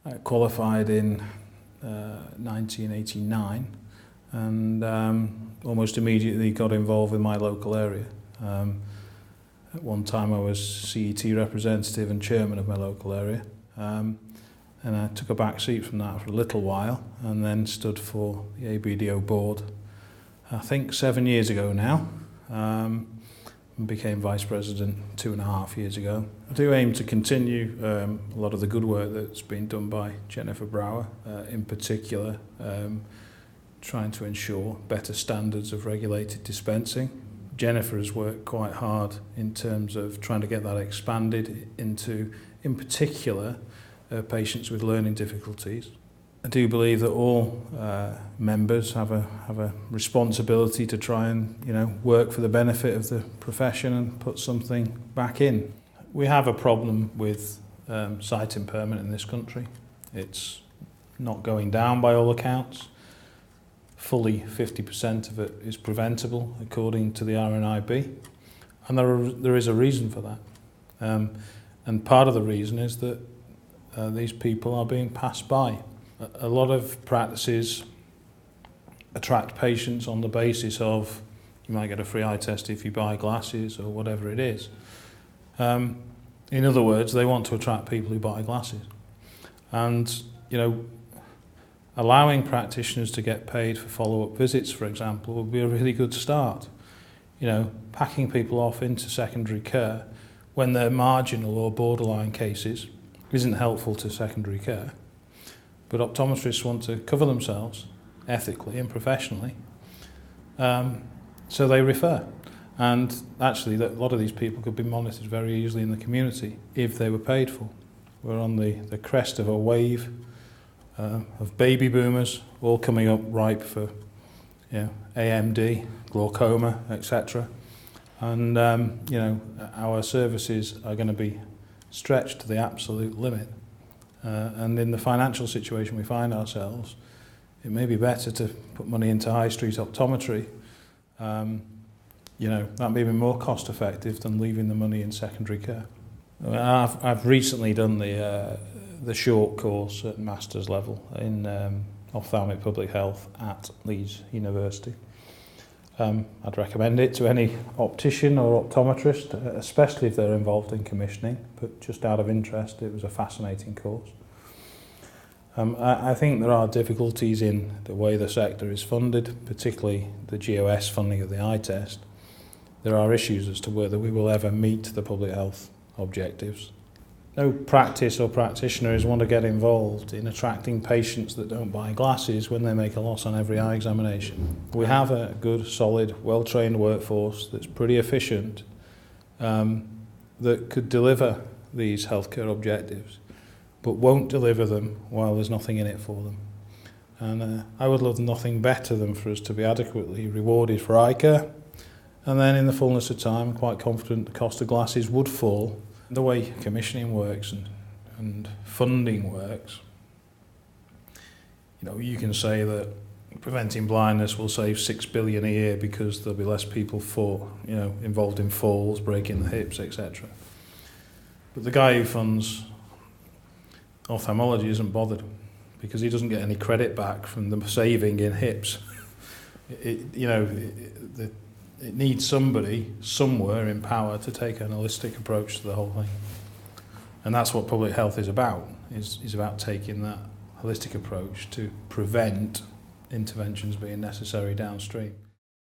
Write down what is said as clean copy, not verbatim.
I qualified in 1989 and almost immediately got involved with my local area. At one time I was CET representative and chairman of my local area, and I took a back seat from that for a little while and then stood for the ABDO board, I think 7 years ago now, and became vice president 2.5 years ago. I do aim to continue a lot of the good work that's been done by Jennifer Brower, in particular trying to ensure better standards of regulated dispensing. Jennifer has worked quite hard in terms of trying to get that expanded into, in particular, patients with learning difficulties. I do believe that all members have a responsibility to try and work for the benefit of the profession and put something back in. We have a problem with sight impairment in this country. It's not going down by all accounts. Fully 50% of it is preventable according to the RNIB, and there is a reason for that. And part of the reason is that these people are being passed by. A lot of practices attract patients on the basis of you might get a free eye test if you buy glasses or whatever it is. In other words, they want to attract people who buy glasses. And, allowing practitioners to get paid for follow-up visits, for example, would be a really good start. Packing people off into secondary care when they're marginal or borderline cases isn't helpful to secondary care. But optometrists want to cover themselves ethically and professionally, so they refer. And actually, a lot of these people could be monitored very easily in the community if they were paid for. We're on the crest of a wave of baby boomers, all coming up ripe for AMD, glaucoma, etc. And our services are going to be stretched to the absolute limit. And in the financial situation we find ourselves, it may be better to put money into high street optometry. That may be more cost effective than leaving the money in secondary care. I've recently done the short course at master's level in ophthalmic public health at Leeds University. I'd recommend it to any optician or optometrist, especially if they're involved in commissioning, but just out of interest, it was a fascinating course. I think there are difficulties in the way the sector is funded, particularly the GOS funding of the eye test. There are issues as to whether we will ever meet the public health objectives. No practice or practitioners want to get involved in attracting patients that don't buy glasses when they make a loss on every eye examination. We have a good, solid, well-trained workforce that's pretty efficient, that could deliver these healthcare objectives, but won't deliver them while there's nothing in it for them. And I would love nothing better than for us to be adequately rewarded for eye care, and then in the fullness of time, I'm quite confident the cost of glasses would fall. The way commissioning works and funding works, you can say that preventing blindness will save $6 billion a year because there'll be less people involved in falls, breaking the hips, etc. But the guy who funds ophthalmology isn't bothered because he doesn't get any credit back from the saving in hips. It needs somebody somewhere in power to take an holistic approach to the whole thing. And that's what public health is about, is about taking that holistic approach to prevent interventions being necessary downstream.